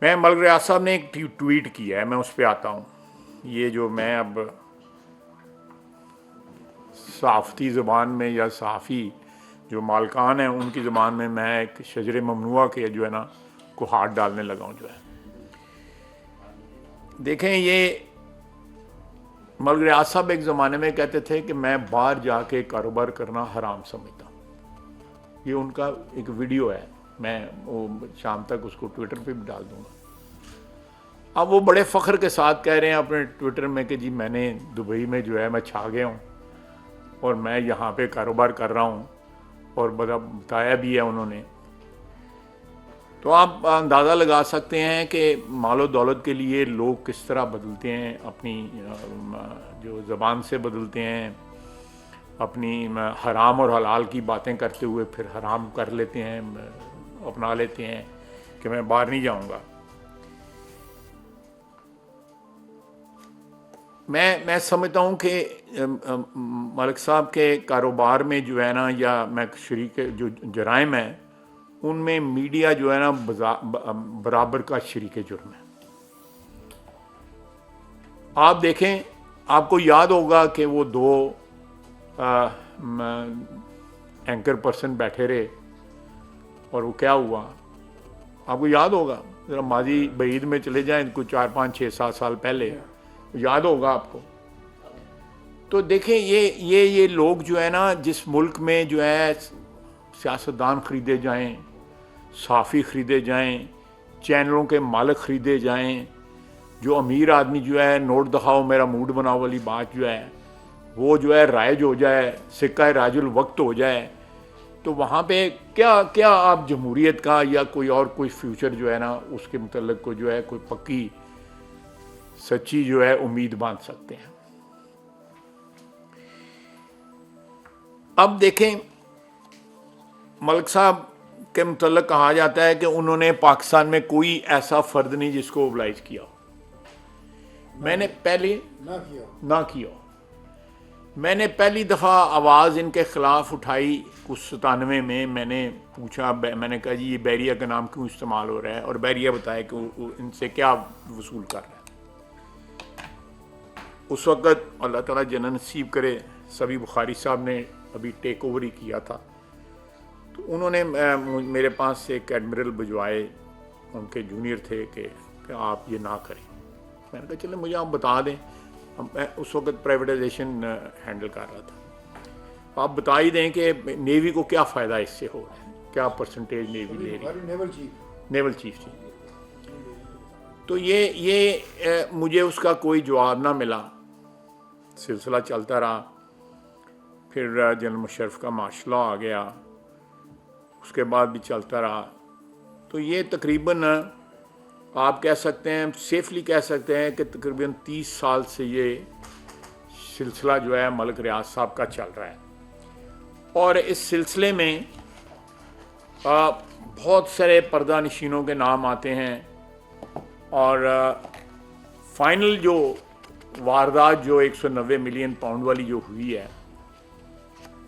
میں ملک ریاض صاحب نے ایک ٹویٹ کیا ہے، میں اس پہ آتا ہوں. یہ جو میں اب صحافتی زبان میں یا صحافی جو مالکان ہیں ان کی زبان میں ایک شجر ممنوعہ کے جو ہے نا کو ہاتھ ڈالنے لگا ہوں. جو ہے دیکھیں، یہ ملک ریاض صاحب ایک زمانے میں کہتے تھے کہ میں باہر جا کے کاروبار کرنا حرام سمجھتا ہوں. یہ ان کا ایک ویڈیو ہے، میں وہ شام تک اس کو ٹویٹر پہ بھی ڈال دوں گا. اب وہ بڑے فخر کے ساتھ کہہ رہے ہیں اپنے ٹویٹر میں کہ جی میں نے دبئی میں جو ہے میں چھا گیا ہوں اور میں یہاں پہ کاروبار کر رہا ہوں، اور بتایا بھی ہے انہوں نے. تو آپ اندازہ لگا سکتے ہیں کہ مال و دولت کے لیے لوگ کس طرح بدلتے ہیں، اپنی جو زبان سے بدلتے ہیں، اپنی حرام اور حلال کی باتیں کرتے ہوئے پھر حرام کر لیتے ہیں، اپنا لیتے ہیں کہ میں باہر نہیں جاؤں گا. میں سمجھتا ہوں کہ ملک صاحب کے کاروبار میں جو ہے نا، یا میں شریک جو جرائم ہیں ان میں میڈیا جو ہے نا برابر کا شریک جرم ہے. آپ دیکھیں، آپ کو یاد ہوگا کہ وہ دو اینکر پرسن بیٹھے رہے اور وہ کیا ہوا آپ کو یاد ہوگا. ذرا ماضی بعید میں چلے جائیں، کچھ 4 5 6 7 سال پہلے یاد ہوگا آپ کو. تو دیکھیں یہ لوگ جو ہے نا، جس ملک میں جو ہے سیاستدان خریدے جائیں، صحافی خریدے جائیں، چینلوں کے مالک خریدے جائیں، جو امیر آدمی جو ہے نوٹ دکھاؤ میرا موڈ بناؤ والی بات جو ہے وہ جو ہے رائج ہو جائے، سکہ راج الوقت ہو جائے، تو وہاں پہ کیا آپ جمہوریت کا یا کوئی فیوچر جو ہے نا اس کے متعلق کو جو ہے کوئی پکی سچی جو ہے امید باندھ سکتے ہیں. اب دیکھیں، ملک صاحب کے متعلق کہا جاتا ہے کہ انہوں نے پاکستان میں کوئی ایسا فرد نہیں جس کو اوبلائز کیا ہو. میں نے پہلے نہ کیا. میں نے پہلی دفعہ آواز ان کے خلاف اٹھائی کچھ 97 میں. میں نے پوچھا، میں نے کہا جی یہ بیریا کا نام کیوں استعمال ہو رہا ہے، اور بیریا بتایا کہ وہ ان سے کیا وصول کر رہا ہے. اس وقت اللہ تعالیٰ جنت نصیب کرے سبی بخاری صاحب نے ابھی ٹیک اوور ہی کیا تھا، تو انہوں نے میرے پاس سے ایک ایڈمرل بھجوائے، ان کے جونیئر تھے، کہ آپ یہ نہ کریں. میں نے کہا چلیں مجھے آپ بتا دیں. میں اس وقت پرائیویٹائزیشن ہینڈل کر رہا تھا. آپ بتا ہی دیں کہ نیوی کو کیا فائدہ اس سے ہو رہا ہے، کیا پرسنٹیج نیوی لے رہی ہے. نیول چیف جی. تو یہ مجھے اس کا کوئی جواب نہ ملا. سلسلہ چلتا رہا. پھر جنرل مشرف کا مارشل لاء آ گیا، اس کے بعد بھی چلتا رہا. تو یہ تقریباً آپ کہہ سکتے ہیں، سیفلی کہہ سکتے ہیں کہ تقریباً 30 سال سے یہ سلسلہ جو ہے ملک ریاض صاحب کا چل رہا ہے. اور اس سلسلے میں بہت سارے پردہ نشینوں کے نام آتے ہیں، اور فائنل جو واردات جو 190 ملین پاؤنڈ والی جو ہوئی ہے،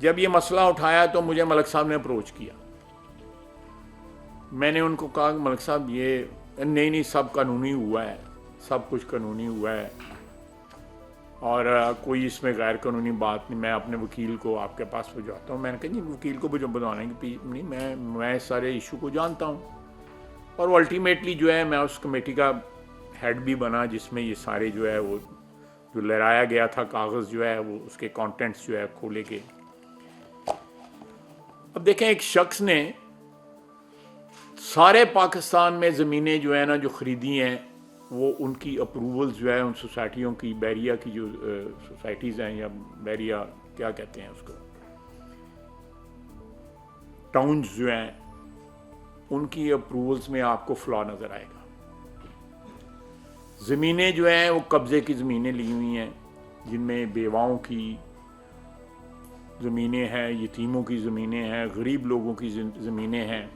جب یہ مسئلہ اٹھایا تو مجھے ملک صاحب نے اپروچ کیا. میں نے ان کو کہا کہ ملک صاحب یہ نہیں سب قانونی ہوا ہے، سب کچھ قانونی ہوا ہے، اور کوئی اس میں غیر قانونی بات نہیں. میں اپنے وکیل کو آپ کے پاس بھجواتا ہوں. میں نے کہا جی وکیل کو بھجوانے کی نہیں، میں سارے ایشو کو جانتا ہوں. اور وہ الٹیمیٹلی جو ہے میں اس کمیٹی کا ہیڈ بھی بنا جس میں یہ سارے جو ہے وہ جو لہرایا گیا تھا کاغذ جو ہے وہ اس کے کانٹینٹس جو ہے کھولے گئے. اب دیکھیں، ایک شخص نے سارے پاکستان میں زمینیں جو ہے نا جو خریدی ہیں، وہ ان کی اپروولز جو ہے ان سوسائٹیوں کی، بیریا کی جو سوسائٹیز ہیں، یا بیریا کیا کہتے ہیں اس کو، ٹاؤنز جو ہیں، ان کی اپروولز میں آپ کو فلا نظر آئے گا. زمینیں جو ہیں وہ قبضے کی زمینیں لی ہوئی ہیں، جن میں بیواؤں کی زمینیں ہیں، یتیموں کی زمینیں ہیں، غریب لوگوں کی زمینیں ہیں.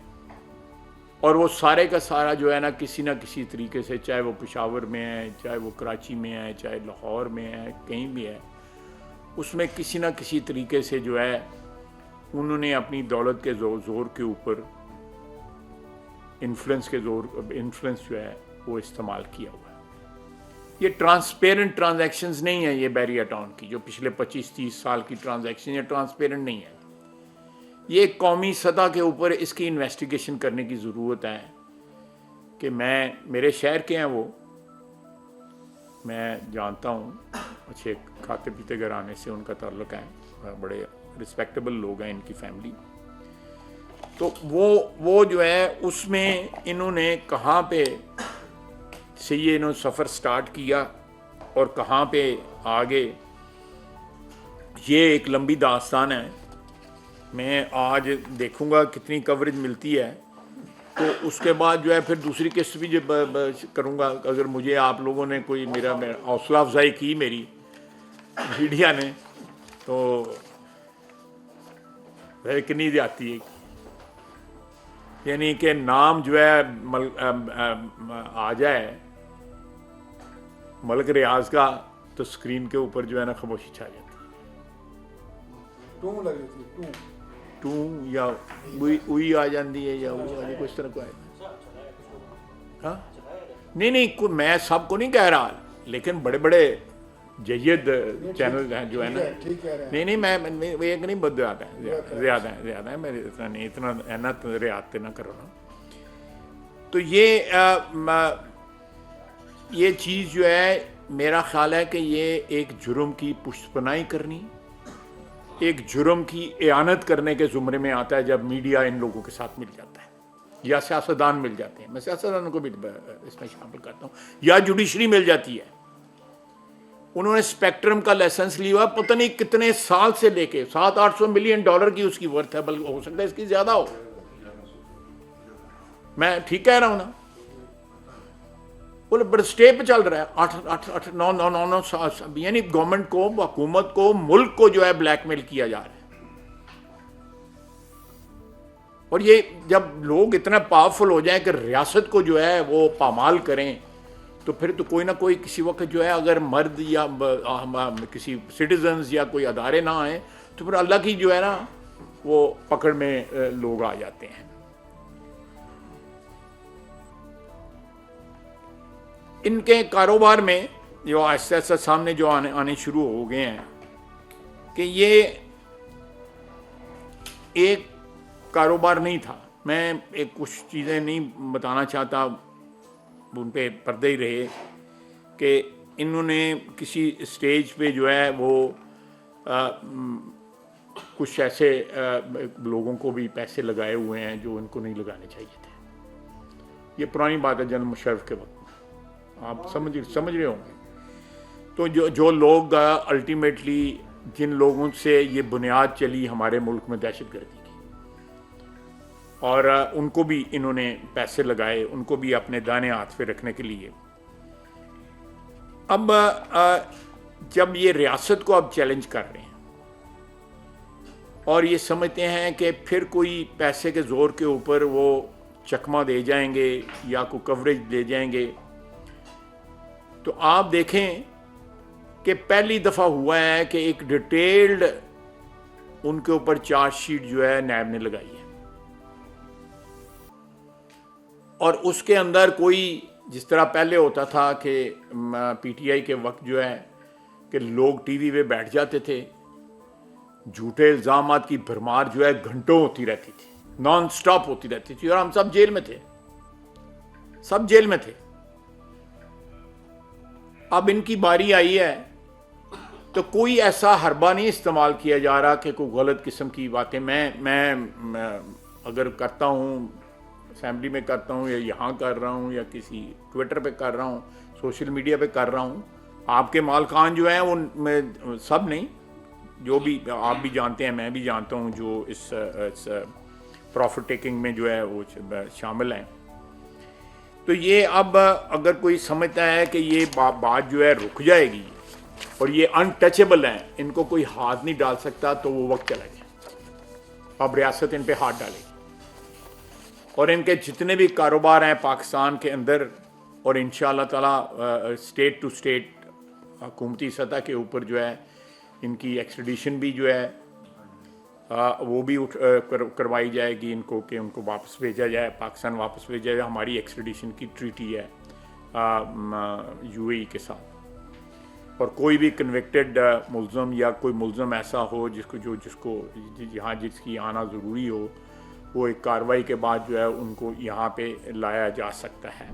اور وہ سارے کا سارا جو ہے نا کسی نہ کسی طریقے سے، چاہے وہ پشاور میں ہے، چاہے وہ کراچی میں ہے، چاہے لاہور میں ہے، کہیں بھی ہے، اس میں کسی نہ کسی طریقے سے جو ہے انہوں نے اپنی دولت کے زور کے اوپر انفلوئنس جو ہے وہ استعمال کیا ہوا ہے. یہ ٹرانسپیرنٹ ٹرانزیکشنز نہیں ہیں. یہ بیری اٹاؤن کی جو پچھلے 25-30 سال کی ٹرانزیکشن یہ ٹرانسپیرنٹ نہیں ہے. یہ ایک قومی سطح کے اوپر اس کی انویسٹیگیشن کرنے کی ضرورت ہے کہ میرے شہر کے ہیں وہ، میں جانتا ہوں، اچھے کھاتے پیتے گھرانے سے ان کا تعلق ہے، بڑے رسپیکٹیبل لوگ ہیں ان کی فیملی. تو وہ جو ہے اس میں انہوں نے کہاں پہ سے یہ انہوں نے سفر سٹارٹ کیا اور کہاں پہ آگے، یہ ایک لمبی داستان ہے. میں آج دیکھوں گا کتنی کوریج ملتی ہے، تو اس کے بعد جو ہے پھر دوسری قسط بھی کروں گا. اگر مجھے آپ لوگوں نے کوئی میرا حوصلہ افزائی کی میری میڈیا نے، تو اتنی زیادتی ہے، یعنی کہ نام جو ہے آ جائے ملک ریاض کا تو اسکرین کے اوپر جو ہے نا خاموشی چھا جاتی ہے. ٹوں یا وہی آ جاتی ہے یا کچھ طرح کو آئے. نہیں میں سب کو نہیں کہہ رہا، لیکن بڑے بڑے جید چینل ہیں جو ہے نا. نہیں میں ایک نہیں بہت زیادہ ہے میں اتنا نہیں، اتنا رعایت نہ کرو نا. تو یہ چیز جو ہے میرا خیال ہے کہ یہ ایک جرم کی پشت پناہی کرنی، ایک جرم کی اعانت کرنے کے زمرے میں آتا ہے جب میڈیا ان لوگوں کے ساتھ مل جاتا ہے یا سیاستدان مل جاتے ہیں. میں سیاستدانوں کو بھی اس میں شامل کرتا ہوں، یا جوڈیشری مل جاتی ہے. انہوں نے اسپیکٹرم کا لائسنس لیا ہوا پتہ نہیں کتنے سال سے لے کے $700-800 ملین کی اس کی ورتھ ہے، بلکہ ہو سکتا ہے اس کی زیادہ ہو. میں ٹھیک کہہ رہا ہوں نا؟ بولے بڑے اسٹے پہ چل رہا ہے 8-9 سال، یعنی گورنمنٹ کو، حکومت کو، ملک کو جو ہے بلیک میل کیا جا رہا ہے. اور یہ جب لوگ اتنا پاورفل ہو جائیں کہ ریاست کو جو ہے وہ پامال کریں، تو پھر تو کوئی نہ کوئی کسی وقت جو ہے اگر مرد یا کسی سٹیزنز یا کوئی ادارے نہ آئیں تو پھر اللہ کی جو ہے نا وہ پکڑ میں لوگ آ جاتے ہیں. ان کے کاروبار میں جو آہستہ آہستہ سامنے جو آنے شروع ہو گئے ہیں کہ یہ ایک کاروبار نہیں تھا. میں ایک کچھ چیزیں نہیں بتانا چاہتا، ان پہ پردے ہی رہے، کہ انہوں نے کسی اسٹیج پہ جو ہے وہ کچھ ایسے لوگوں کو بھی پیسے لگائے ہوئے ہیں جو ان کو نہیں لگانے چاہیے تھے. یہ پرانی بات ہے جنرل مشرف کے وقت، آپ سمجھ رہے ہوں گے. تو جو لوگ الٹیمیٹلی جن لوگوں سے یہ بنیاد چلی ہمارے ملک میں دہشت گردی کی، اور ان کو بھی انہوں نے پیسے لگائے، ان کو بھی اپنے دانے ہاتھ پہ رکھنے کے لیے. اب جب یہ ریاست کو اب چیلنج کر رہے ہیں اور یہ سمجھتے ہیں کہ پھر کوئی پیسے کے زور کے اوپر وہ چکمہ دے جائیں گے یا کوئی کوریج دے جائیں گے، تو آپ دیکھیں کہ پہلی دفعہ ہوا ہے کہ ایک ڈیٹیلڈ ان کے اوپر چارج شیٹ جو ہے نیب نے لگائی ہے، اور اس کے اندر کوئی جس طرح پہلے ہوتا تھا کہ پی ٹی آئی کے وقت جو ہے کہ لوگ ٹی وی پہ بیٹھ جاتے تھے، جھوٹے الزامات کی بھرمار جو ہے گھنٹوں ہوتی رہتی تھی، نان سٹاپ ہوتی رہتی تھی، اور ہم سب جیل میں تھے، سب جیل میں تھے. اب ان کی باری آئی ہے تو کوئی ایسا حربہ نہیں استعمال کیا جا رہا کہ کوئی غلط قسم کی باتیں میں اگر کرتا ہوں، اسمبلی میں کرتا ہوں یا یہاں کر رہا ہوں یا کسی ٹویٹر پہ کر رہا ہوں، سوشل میڈیا پہ کر رہا ہوں، آپ کے مالکان جو ہیں وہ سب نہیں، جو بھی آپ بھی جانتے ہیں، میں بھی جانتا ہوں، جو اس پروفٹ ٹیکنگ میں جو ہے وہ شامل ہیں. تو یہ اب اگر کوئی سمجھتا ہے کہ یہ بات جو ہے رک جائے گی اور یہ انٹچیبل ہیں، ان کو کوئی ہاتھ نہیں ڈال سکتا، تو وہ وقت چلا گیا. اب ریاست ان پہ ہاتھ ڈالے گی، اور ان کے جتنے بھی کاروبار ہیں پاکستان کے اندر، اور انشاءاللہ تعالی اسٹیٹ ٹو اسٹیٹ حکومتی سطح کے اوپر جو ہے ان کی ایکسٹریڈیشن بھی جو ہے وہ بھی کروائی جائے گی ان کو، کہ ان کو واپس بھیجا جائے، پاکستان واپس بھیجا جائے. ہماری ایکسٹریڈیشن کی ٹریٹی ہے UAE کے ساتھ، اور کوئی بھی کنوکٹڈ ملزم یا کوئی ملزم ایسا ہو جس کو یہاں جس کی آنا ضروری ہو، وہ ایک کارروائی کے بعد جو ہے ان کو یہاں پہ لایا جا سکتا ہے۔